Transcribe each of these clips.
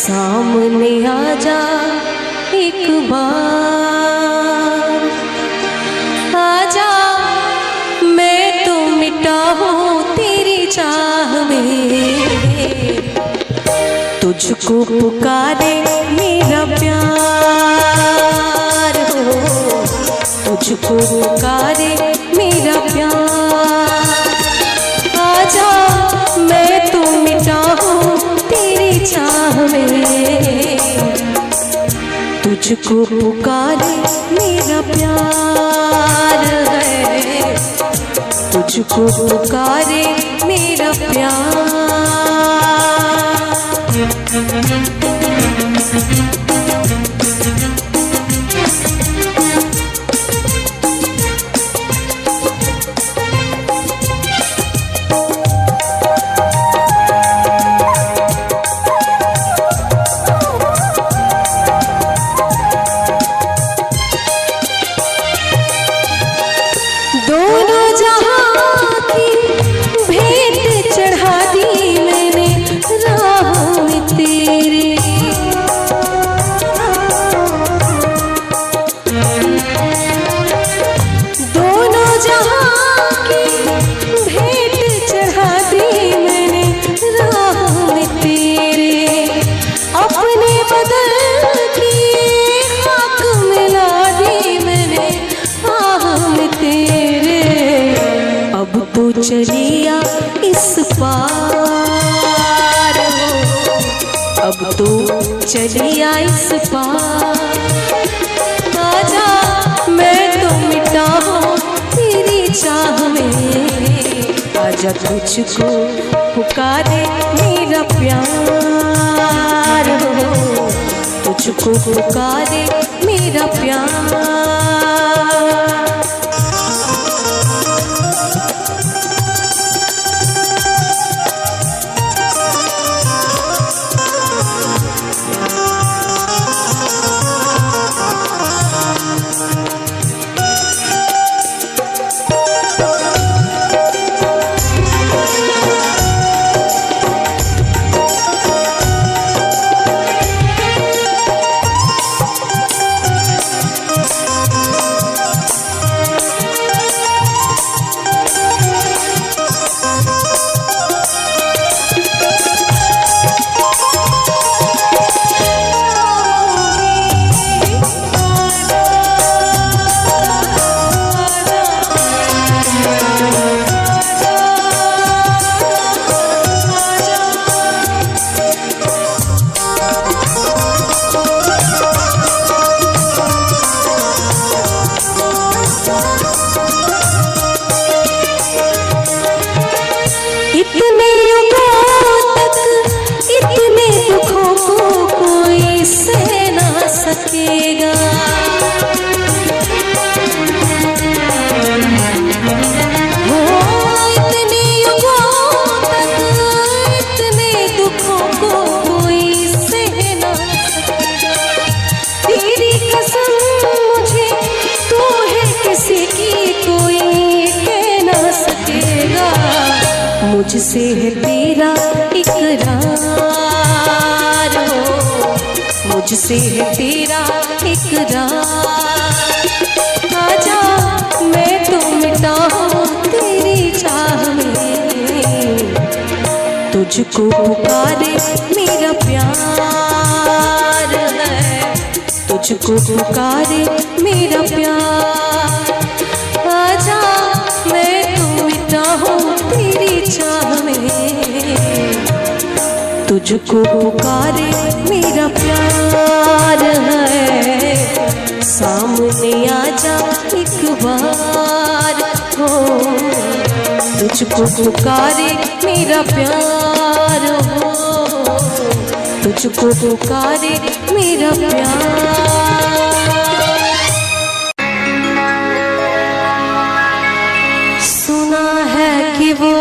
सामने आजा एक बार, आजा मैं तो मिटा हूँ तेरी चाह में। तुझको पुकारे मेरा प्यार हो, तुझको पुकारे मेरा प्यार। आजा मैं तो मिटा हूँ तेरी चाह में, तुझको पुकारे मेरा प्यार है, तुझको पुकारे मेरा प्यार। दोनों जहां की भेंट चढ़ा दी मैंने राह में तेरे। दोनों जहां की भेंट चढ़ा दी मैंने राह में तेरे। अपने बदल की खाक मिला दी मैंने आह में तेरे। अब तो चलिया इस पार हो, अब तो चलिया इस पार। आजा मैं तो मिटा हूँ तेरी चाह में, आजा तुझको पुकारे मेरा प्यार हो, तुझको पुकारे मेरा प्यार। इतने युगों तक इतने दुखों को कोई सह ना सकेगा। हो इतने युगों तक इतने दुखों को कोई सह ना सकेगा। तेरी कसम मुझे तू है किसी की कोई कह ना सकेगा। मुझसे है तेरा इकरार हो, मुझसे है तेरा इकरार। आजा मैं तो मिटा हूँ तेरी चाह में, तुझको पुकारे मेरा प्यार है, तुझको पुकारे मेरा प्यार। आजा मैं तो मिटा हूँ तेरी चाह में, तुझको पुकारे मेरा प्यार है। सामने आजा एक बार हो, तुझको पुकारे मेरा प्यार हो, तुझको पुकारे मेरा प्यार। सुना है कि वो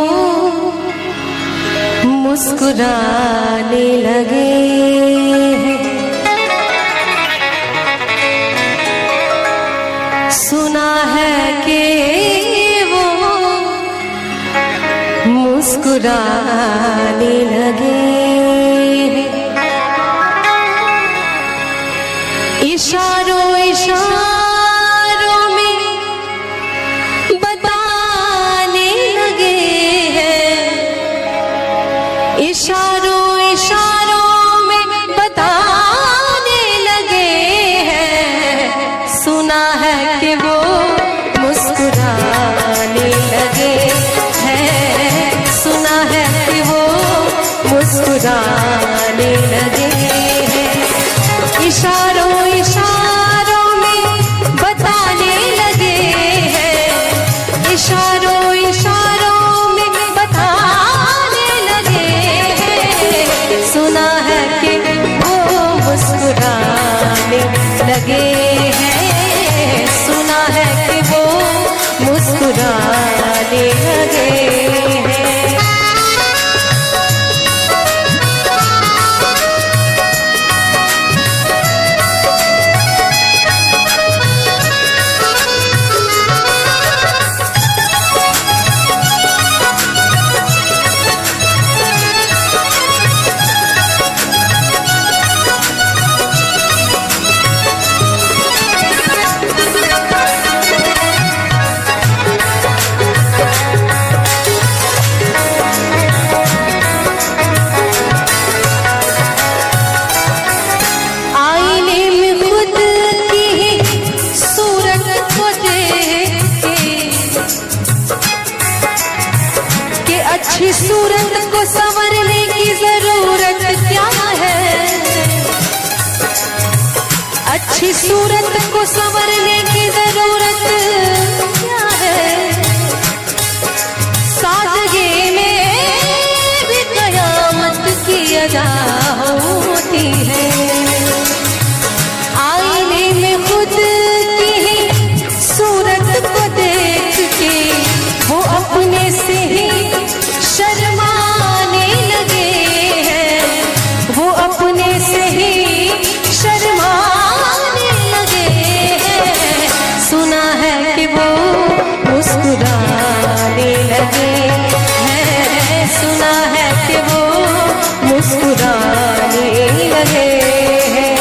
मुस्कुराने लगे हैं, सुना है कि वो मुस्कुराने लगे हैं। इशारों इशारों में बताने लगे हैं, इशारों इशारों में बताने लगे हैं। सुना है कि वो मुस्कुराने लगे हैं, सुना है कि वो मुस्कुराने लगे हैं। अच्छी सूरत को संवरने की जरूरत क्या है, अच्छी सूरत को संवरने की जरूरत क्या है। सादगी में भी कयामत की अदा होती है। आईने में खुद की सूरत को देख के वो अपने से ही शर्माने लगे हैं, वो अपने से ही शर्माने लगे हैं। सुना है कि वो मुस्कुराने लगे हैं, सुना है कि वो मुस्कुराने लगे हैं।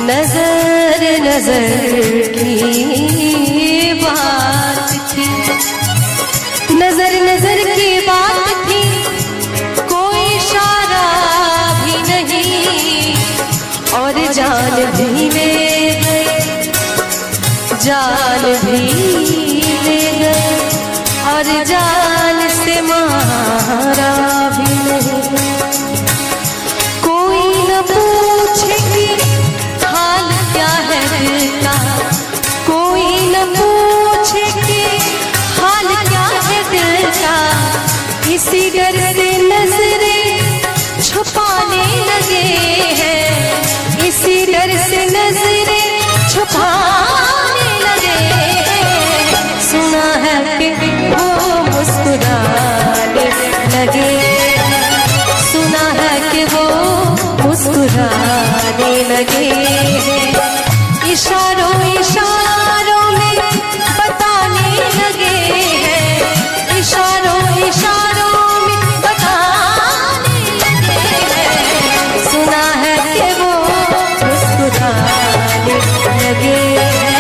नजर नजर की बात थी, नजर नजर की बात थी, कोई इशारा भी नहीं और जान भी ले गए, जान भी ले गए और जान से मारा भी नहीं। कोई न पूछे कि हाल क्या है दिल का, कोई न पूछे कि हाल क्या है दिल का। इसी डर से नजरें छुपाने लगे हैं, इसी डर से नजरें छुपाने लगे हैं। सुना है कि वो मुस्कुराने लगे हैं, सुना है कि वो मुस्कुराने लगे हैं। इशारों इशारों में बताने लगे हैं, इशारों इशारों में बताने लगे हैं। सुना है कि वो मुस्कुराने लगे हैं,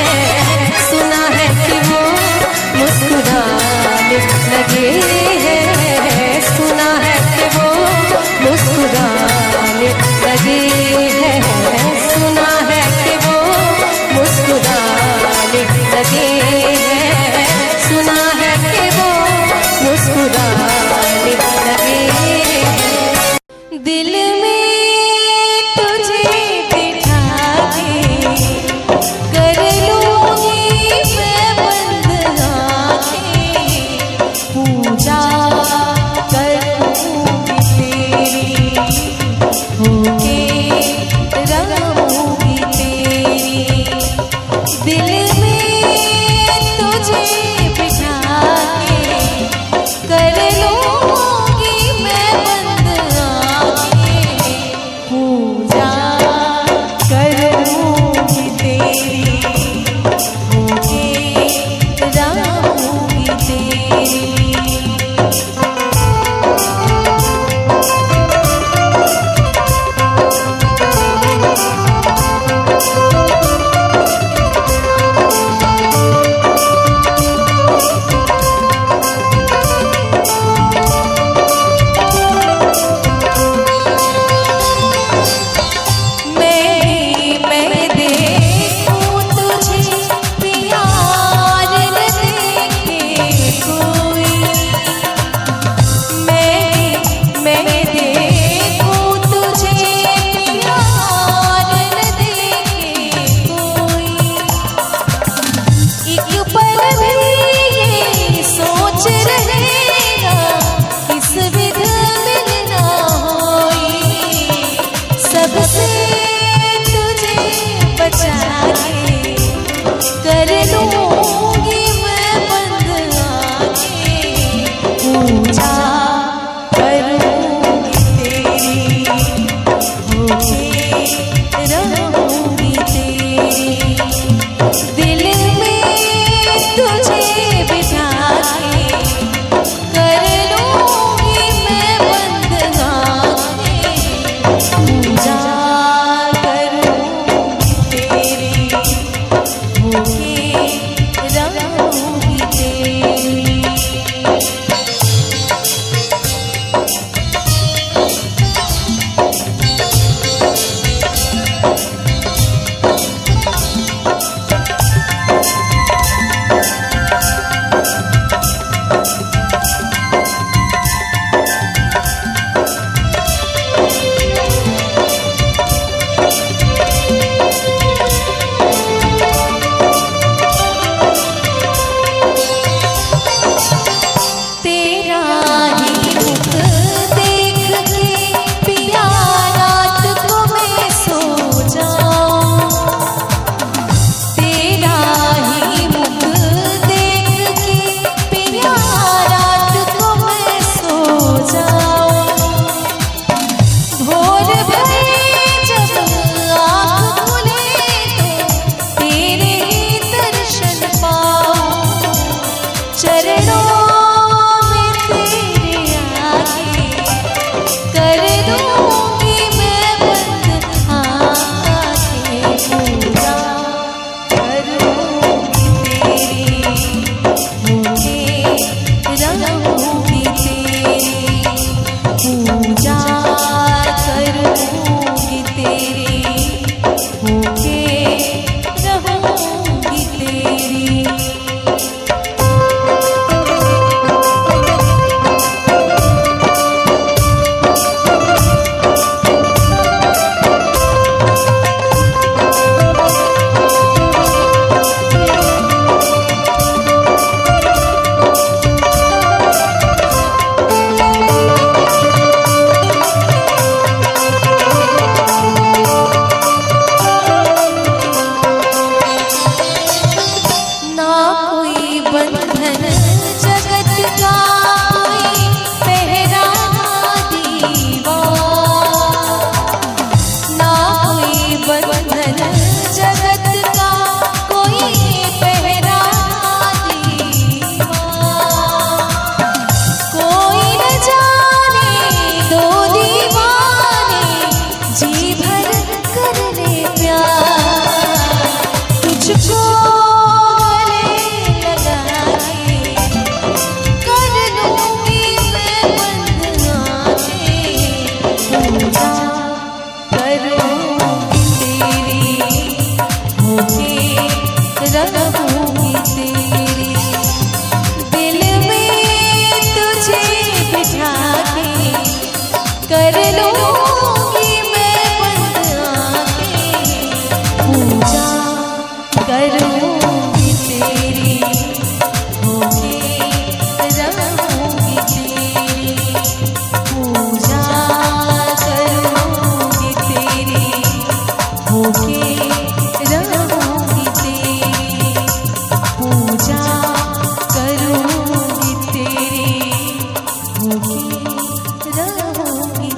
रहोगी।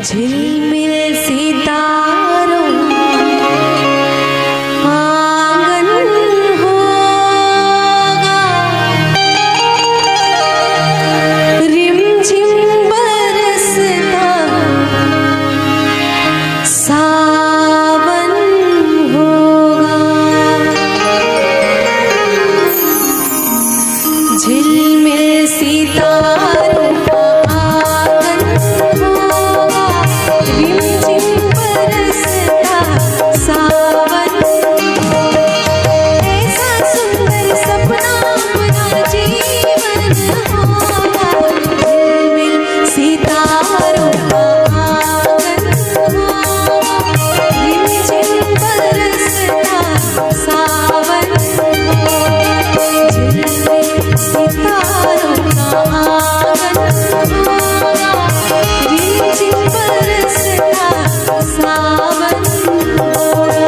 झिलमिल सितारों आंगन होगा, रिमझिम बरसता सावन होगा। झिलमिल सितारों आंगन होगा, रिमझिम बरसता सावन होगा। ऐसा सुंदर सपना अपना जीवन होगा। झिलमिल सितारों आंगन होगा, रिमझिम बरसता सावन होगा। झिलमिल सितारों आंगन होगा, रिमझिम बरसता सावन होगा।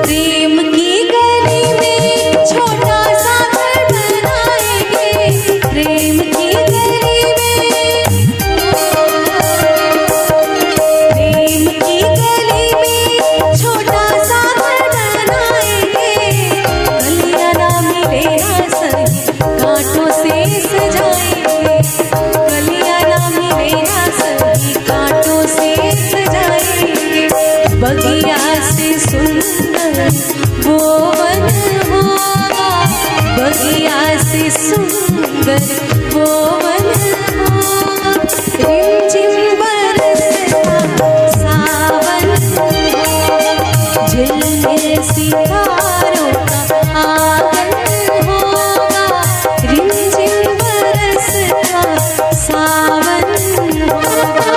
प्रेम की गली में छोटा सा घर बनाएंगे। प्रेम की गली में, प्रेम की गली में छोटा सा घर बनाएंगे। गलियां ना मिले ना सही कांटों से सजाएंगे। गलियां ना मिले ना सही कांटों से सजाएंगे। बगिया से सुंदर वो वन होगा, बगिया से सुंदर वो वन होगा। रिमझिम बरसता सावन होगा। झिलमिल सितारों का आंगन होगा, रिमझिम बरसता सावन होगा।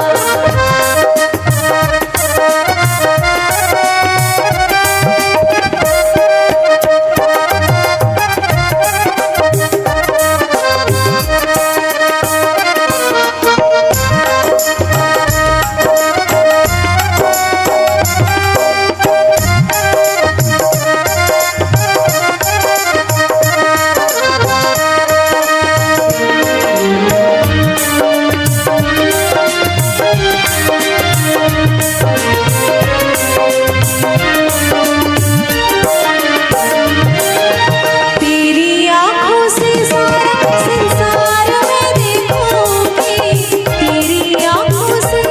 तेरी आँखों से सारा संसार मैं देखूंगी। तेरी आँखों से,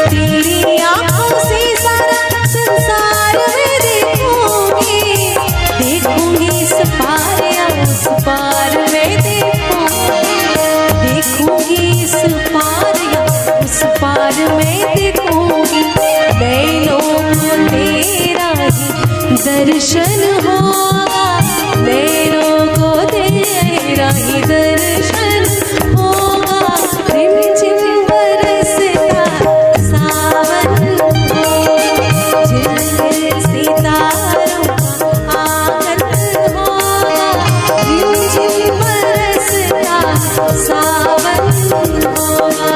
तेरी आँखों से सारा संसार मैं देखूंगी। देखूंगी इस पार या उस पार मैं देखूंगी। देखूंगी इस पार या उस पार मैं देखूंगी। नैनों को तेरा ही दर्शन होगा, नैनों को तेरा ही दर्शन होगा। रिमझिम बरसता सावन होगा। झिलमिल सितारों का आंगन होगा, रिमझिम बरसता सावन होगा।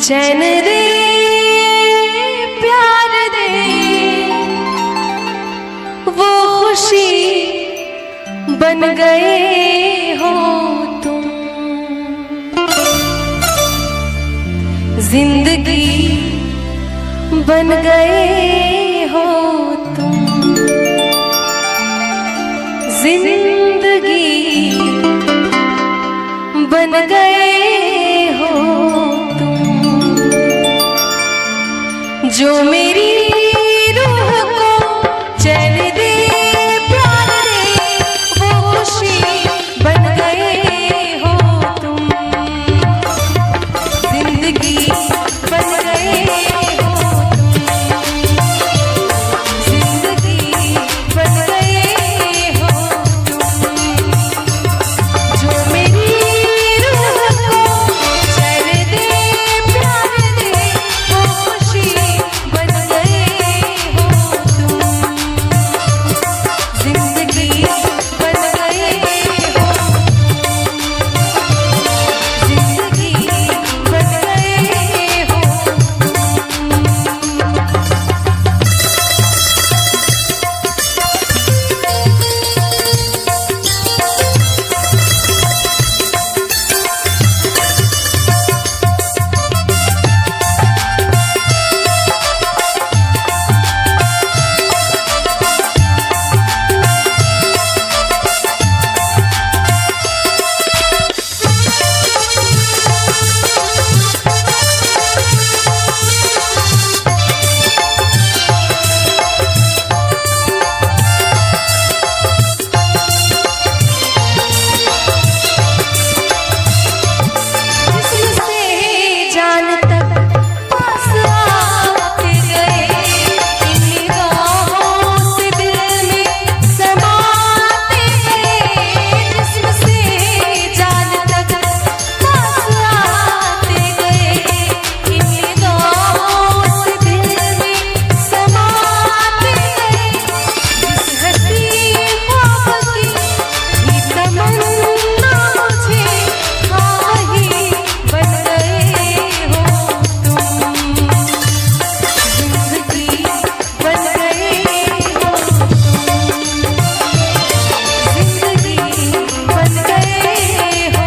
चैन दे प्यार दे वो खुशी बन गए हो तुम। जिंदगी बन गए हो तुम। जिंदगी बन गए हो तुम। जो मेरी रूह को चैन दे प्यार दे वो खुशी बन गए हो तुम। जिंदगी बन गए हो तुम। जिंदगी बन गए हो तुम। जो मेरी रूह को चैन दे प्यार दे वो खुशी बन गए हो तुम। जिंदगी बन गए हो। जिंदगी बन गए हो। जिससे जान तक पास आते गए इन निगाहों से दिल में समाते गए। जिससे जान तक पास आते गए इन निगाहों से दिल में समाते गए। जिस हंसी ख्वाब की भी तमन्ना मुझे वही बन गए हो तुम। जिंदगी बन गए हो तुम। जिंदगी बन गए हो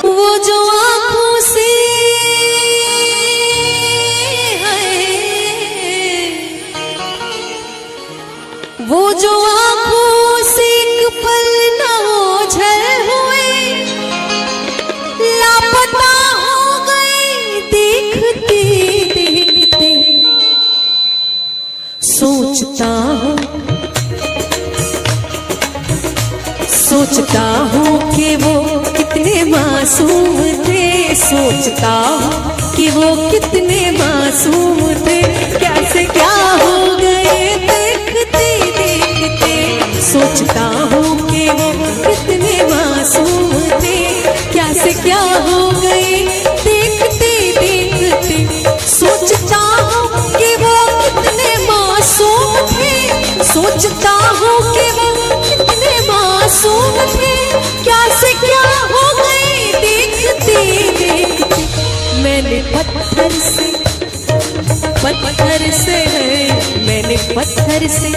वो जो आँखों से है वो जो आँखों से एक पल न ओझल हुए लापता हो गए देखते देखते। सोचता हूँ कि वो कितने मासूम थे। सोचता हूँ कि वो कितने मासूम थे। कैसे क्या हो गए देखते देखते। सोचता हूँ कि वो कितने मासूम थे। कैसे क्या हो गए देखते देखते। सोचता हूँ कि वो कितने मासूम थे। सोचता हूँ कि वो कितने मासूम थे। कैसे क्या हो गए देखते देखते। मैंने पत्थर से है मैंने पत्थर से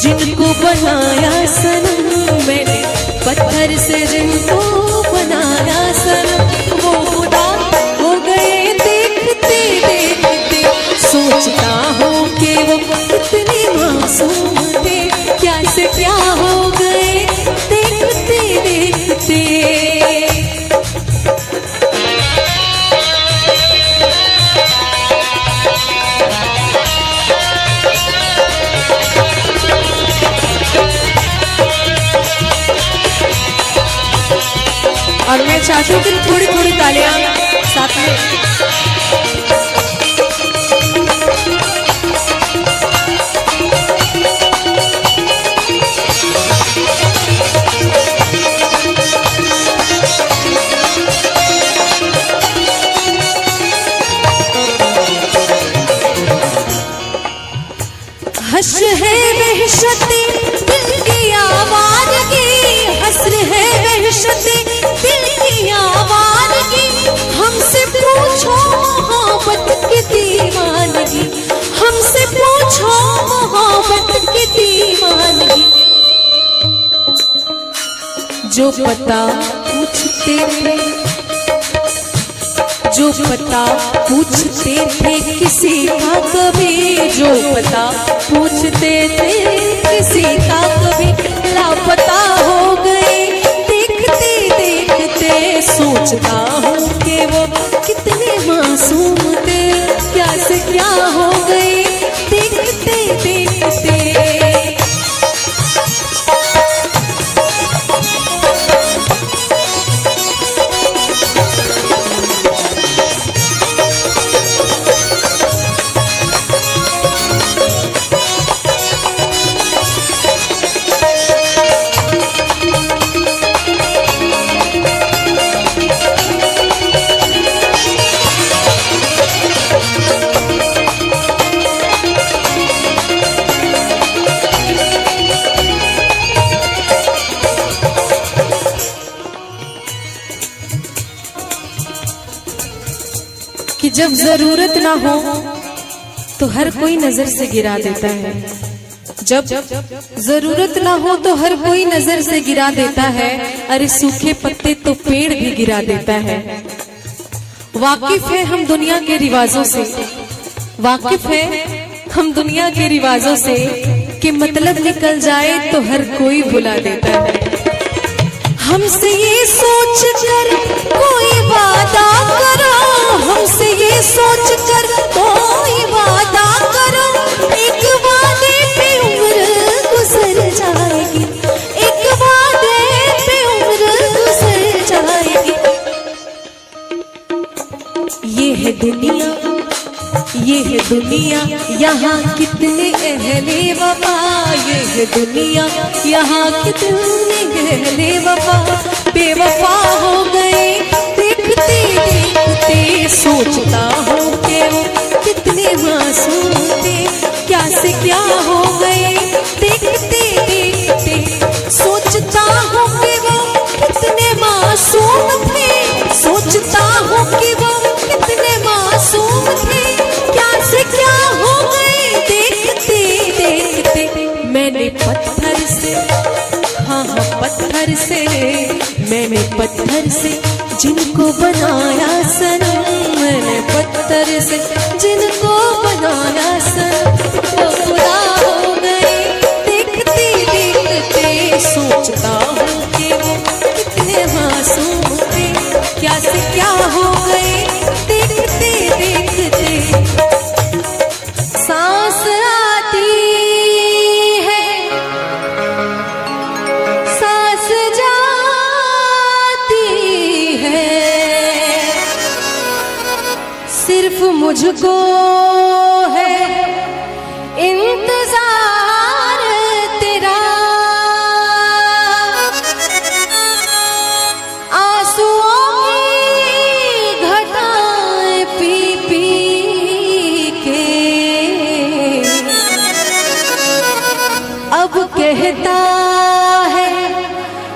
जिनको बनाया सनम। मैंने पत्थर से जिनको बनाया सनम वो खुदा हो गए देखते देखते। सोचता हूँ कि वो कितने मासूम थे। कैसे क्या हो गए देखते देखते। और मैं चाहती हूँ कि थोड़ी थोड़ी तालियां साथ में। हस है वहशते दिल की आवाज़गी, हसर है वहशते दिल की आवाज़गी। हमसे पूछो मोहब्बत की दीवानगी, हमसे पूछो मोहब्बत की दीवानगी। जो पता पूछते थे, जो पता पूछते थे किसी का कभी, जो पता पूछते थे किसी का कभी, लापता हो गए देखते देखते। सोचता हूँ कि वो कितने मासूम थे, क्या से क्या हो गए देखते देखते। कि जब जरूरत ना हो तो हर कोई नजर से गिरा देता है, जब जरूरत ना हो तो हर कोई नजर से गिरा देता है। अरे सूखे पत्ते तो पेड़ भी गिरा देता है। वाकिफ है हम दुनिया के रिवाजों से, वाकिफ है हम दुनिया के रिवाजों से, कि मतलब निकल जाए तो हर कोई भुला देता है। हमसे ये सोच कर कोई वादा करो, हमसे ये सोच कर कोई वादा करो, एक वादे पे उम्र गुजर जाएगी, एक वादे पे उम्र गुजर जाएगी। ये है दुनिया, ये है दुनिया, यहाँ कितने अहले वफा, ये है दुनिया, यहाँ कितने अहले वफा बेवफा हो गए देखते देखते। सोचता हूँ कि वो कितने मासूम थे, क्या से क्या हो गए देखते देखते। सोचता हूँ कि वो कितने मासूम थे, सोचता हूँ कि वो कितने मासूम थे, क्या से क्या हो गए देखते देखते। मैंने पत्थर से, हाँ हाँ पत्थर से, मैंने पत्थर से जिनको बनाया सनम, मैंने पत्थर से जिनको बनाया सनम, वो खुदा हो गए देखते देखते। सोचता हूँ कि वो कितने मासूम थे, क्या से क्या हो गए देखते देखते। सांस आती है, सांस जाती है, सिर्फ मुझको है इंतजार तेरा। आंसुओं की घटाएं पी पी के अब कहता है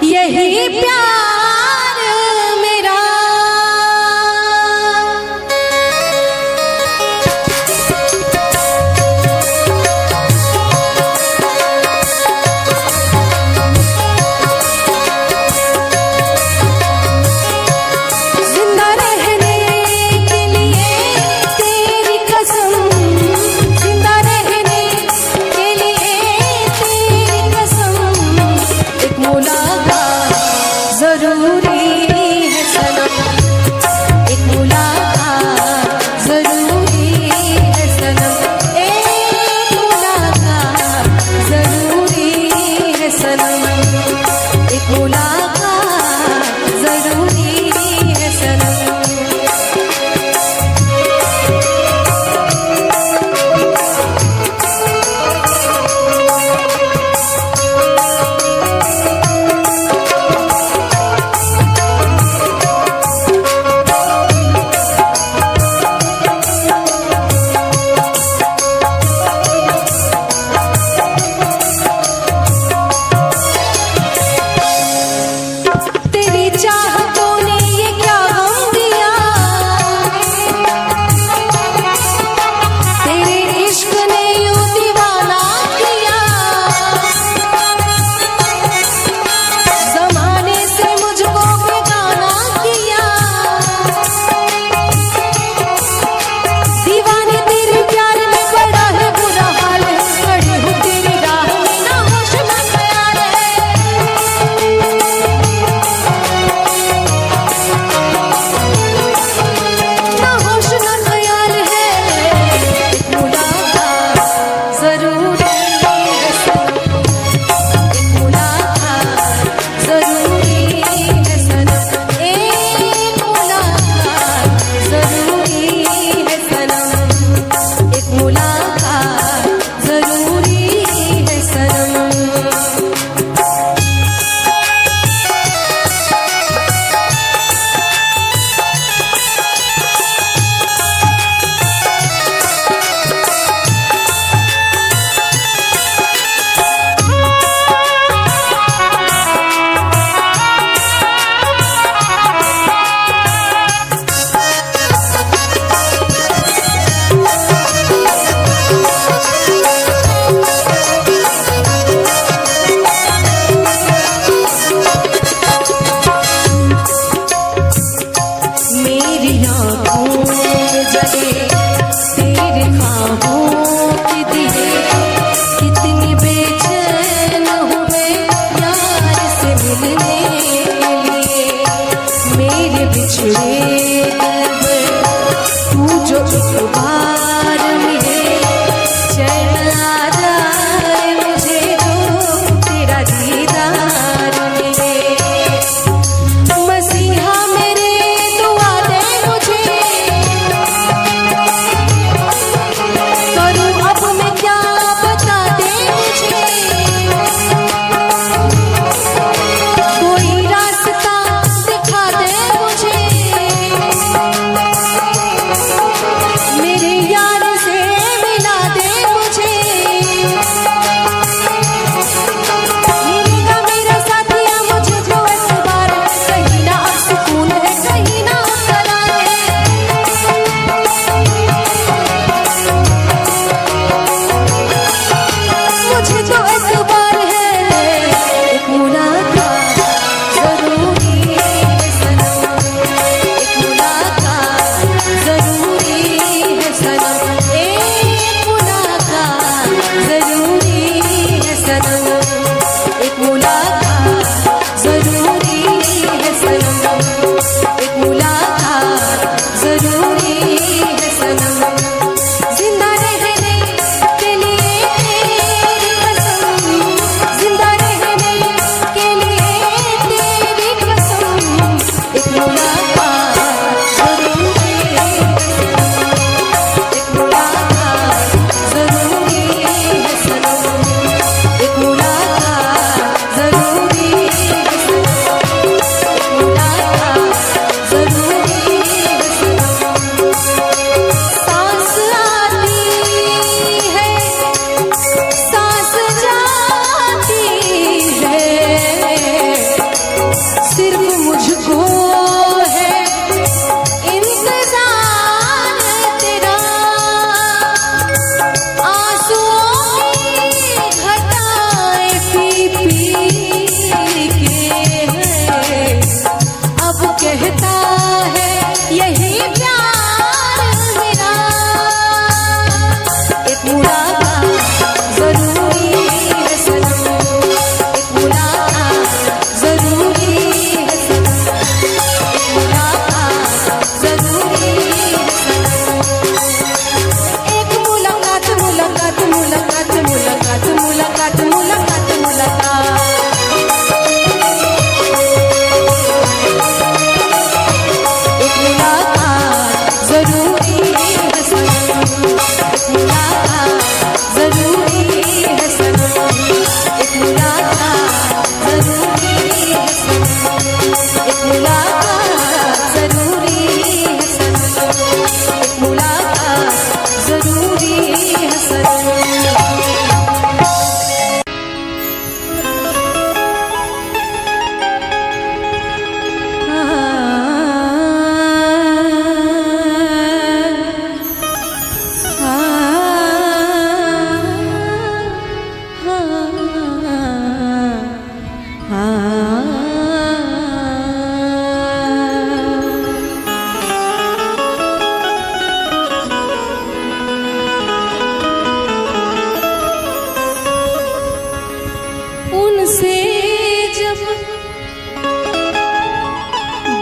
यही प्यार मेरा। जिंदा रहने के लिए तेरी कसम, जिंदा रहने के लिए तेरी कसम, एक मुलाकात जरूरी है सनम, एक मुलाकात जरूरी है सनम, एक मुलाकात जरूरी है सनम, एक मुलाकात जरूरी उनसे जब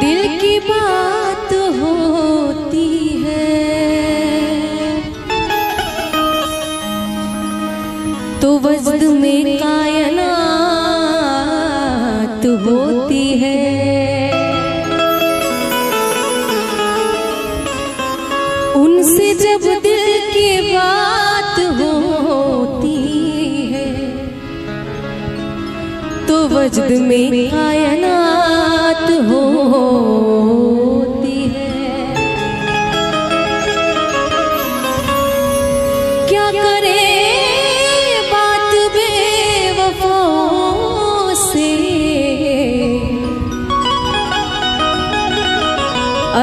दिल की बात होती है तो वजद में कायनात होती है। उनसे जब दिल की बात होती है तो वजद में कायनात होती है। क्या करे बात बेवफाओं से,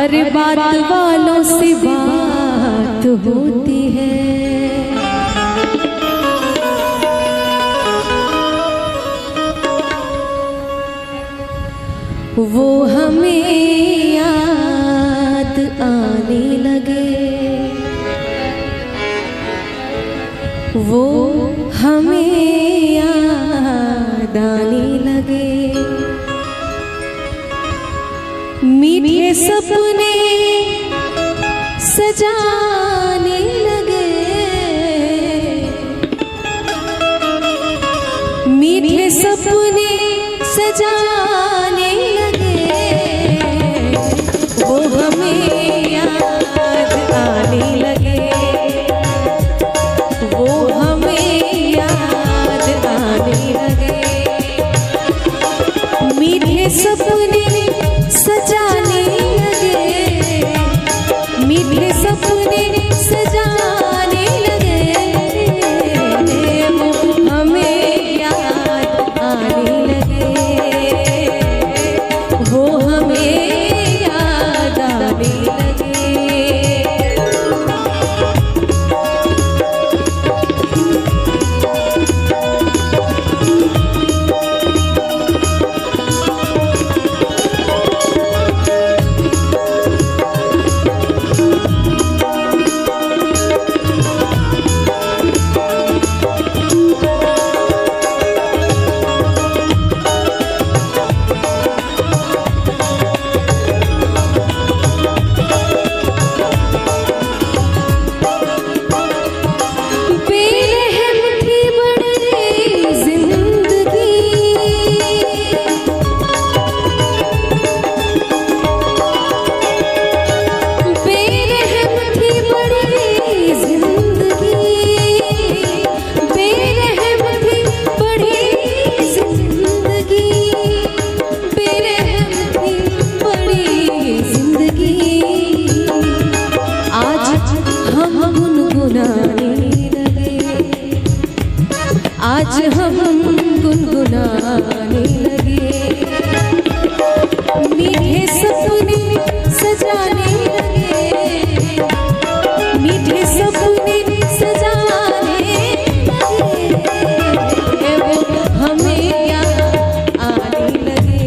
अरे बात वालों से बात होती है। वो हमें याद आने लगे, वो हमें याद आने लगे। मीठे सपने सजाने लगे, मीठे सपने सजाने लगे। वो हमें याद आने लगे, वो हमें याद आने लगे। मीठे सपने सजाने लगे, मीठे सपने सजाने लगे। वो हमें याद आने लगे, वो हमें याद आने लगे। आज हम गुनगुनाने लगे, मीठे सपने सजाने लगे, मीठे सपने सजाने लगे। वो हमें याद आने लगे,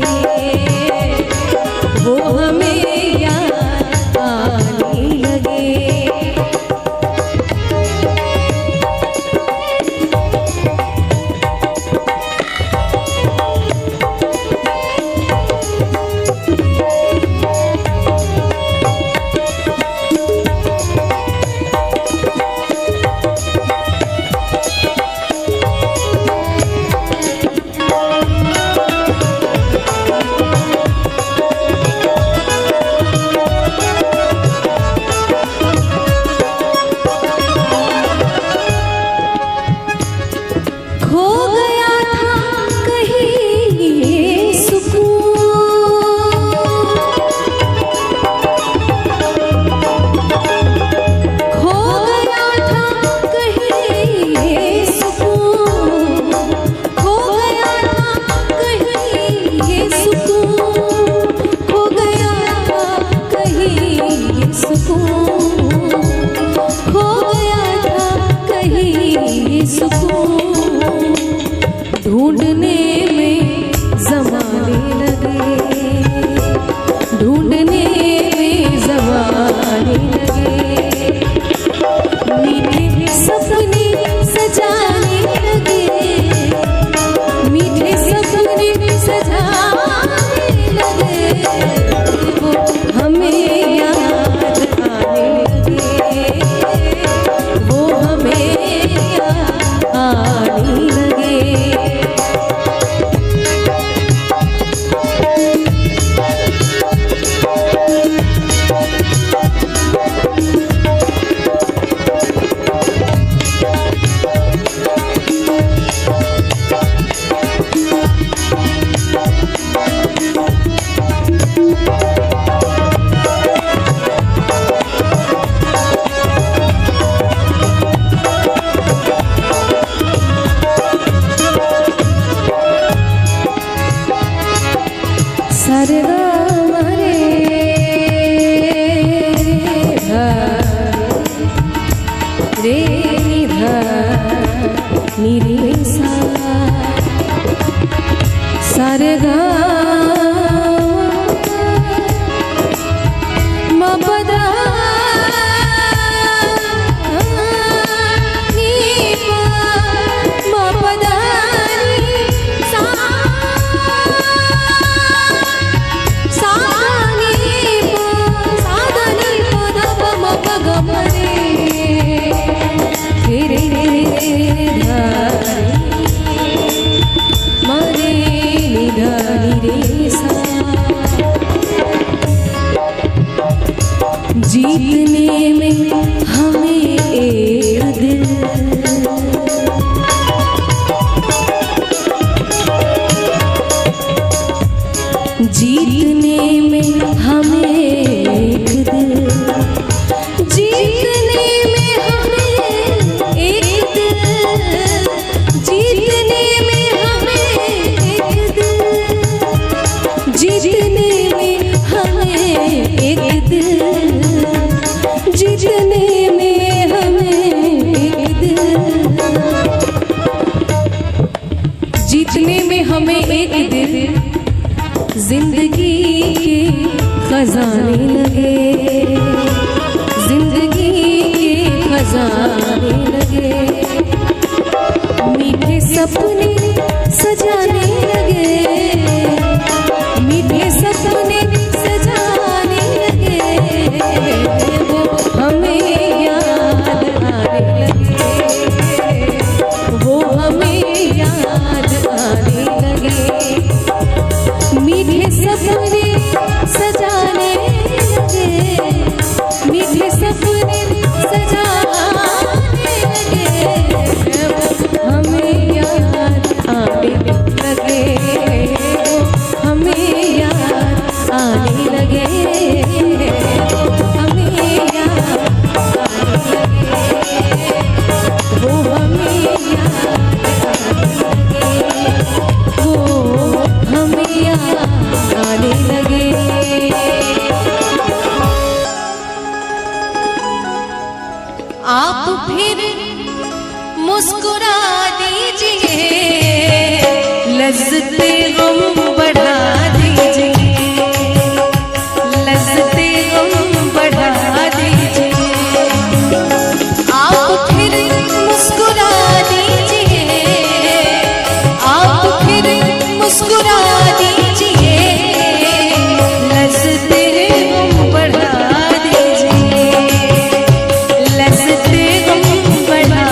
वो हमें याद आने लगे। ढूंढने में ज़माने लगे, ढूंढने में ज़माने लगे। मीठे सपने सजाने लगे, मीठे सारे गा म पदा नी पा म पदा नी सा सा नी पा सा नी पदा प म प ग म रे रे रे रे धा मरे निधानी रे सा। जीतने में हमें एक दिल, जीतने में हमें एक दिल, जीतने में हमें एक दिल, जीतने में हमें एक दिल, जीतने में हमें एक दिल, जीतने में हमें एक दिल, जीतने में हमें एक दिल, जिंदगी के खजाने लगे, जिंदगी के खजाने लगे, मीठे सपने सजाने लगे, मीठे सपने सजाने लगे, वो हमें याद आने लगे, वो हमें याद आने लगे, मीठे सपने सजाने लगे, मीठे सपने सजाने लगे, हमें याद आने लगे, हमें याद आने लगे, हमें याद आने लगे, वो हमें याद आने लगे, वो हमें याद आने लगे। आप फिर मुस्कुरा दीजिए, लज्जते गम बढ़ा दीजिए, लज्जते गम बढ़ा दीजिए, आप फिर मुस्कुरा दीजिए, आप फिर मुस्कुरा दीजिए, लज्जते गम बढ़ा दीजिए, लज्जते गम बढ़ा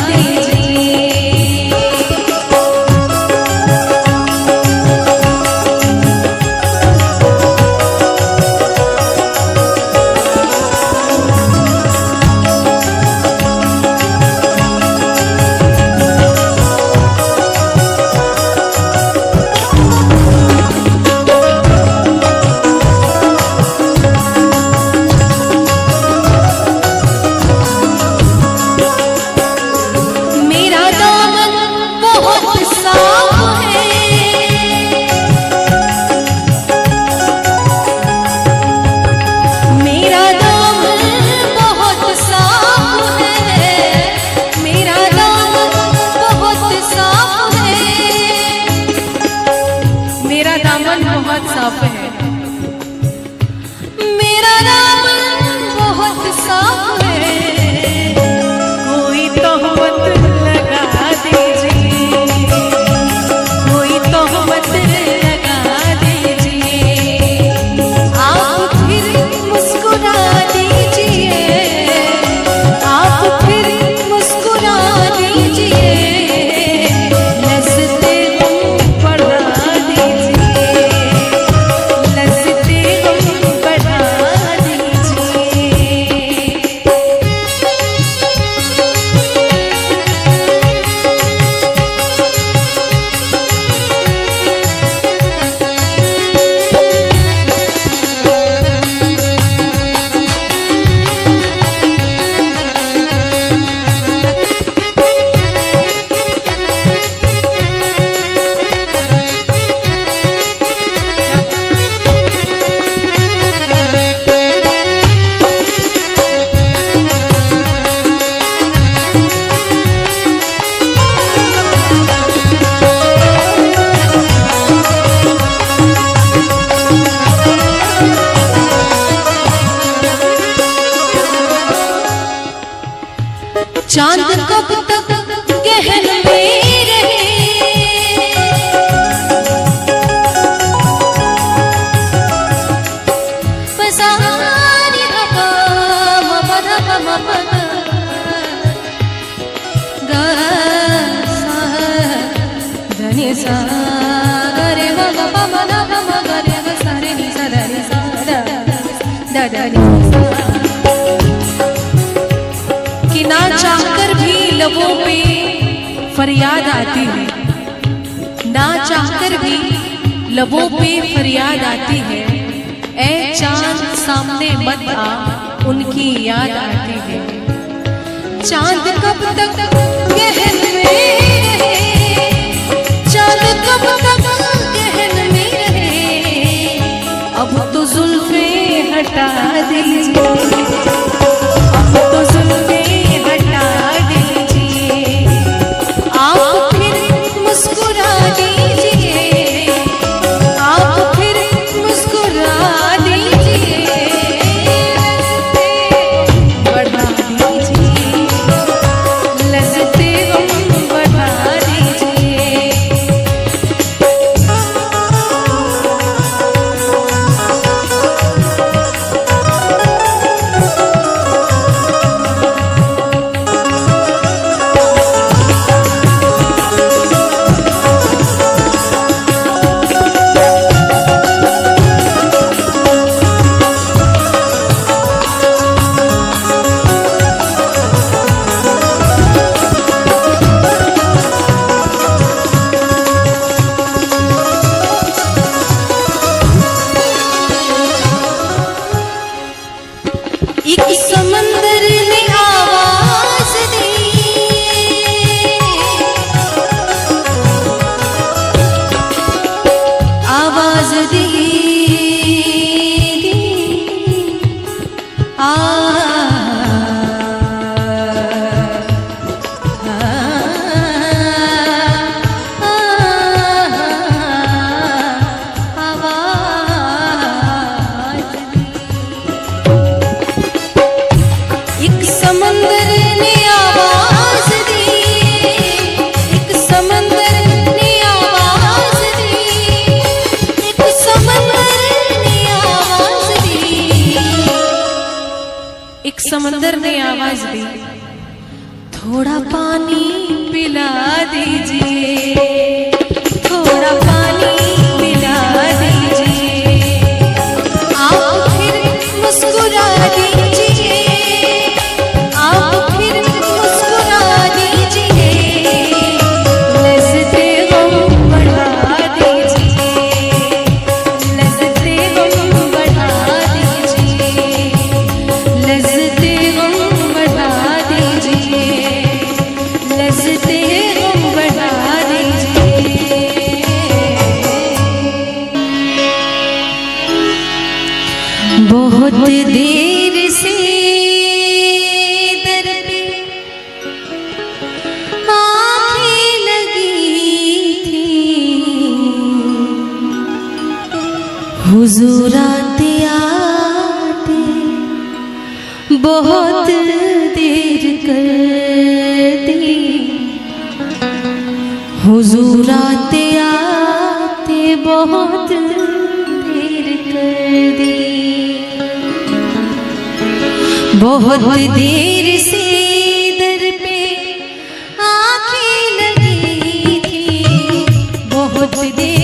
दीजिए। मेरा दामन बहुत साफ है, मेरा दामन बहुत साफ है, मेरा दामन बहुत साफ है, मेरा दामन बहुत साफ है, मेरा दामन बहुत साफ है, कोई तोहमत लगा दीजिए, कोई तोहमत लगा दीजिए, आप फिर मुस्कुरा दीजिए, आप फिर मुस्कुरा दीजिए, लज्जते गम बढ़ा दीजिए, लज्जते गम बढ़ा दीजिए। चांद कब तक गहन में रहे, पसारी हवा ममन ममन गा सा धनी सा रे ग ग ममन मम ग रे ग सा रे नि सा दा रे सा दा दा रे सा। कि ना चाहकर भी लबों पे फरियाद आती है, ना चाहकर भी लबों पे फरियाद आती है, ऐ चांद सामने मत आ उनकी याद आती है। चांद कब तक गहन में रहे, चांद कब तक गहन में रहे, अब तो जुल्फे हटा दीजिए, अब तो जुल्फे समंदर ने आवाज दी, आवाज दी, समंदर ने आवाज दी, एक समंदर ने आवाज दी, एक समंदर ने आवाज दी, एक समंदर ने आवाज दी, थोड़ा पानी पिला दीजिए, थोड़ा पानी पिला दीजिए, आप फिर मुस्कुरा दीजिए, बहुत देर से दर पे आँखें लगी थी, हुजूर आते आते बहुत देर कर दी, हुजूर आते आते बहुत देर कर दी। बहुत देर से दर पे आँखें लगी थी, बहुत देर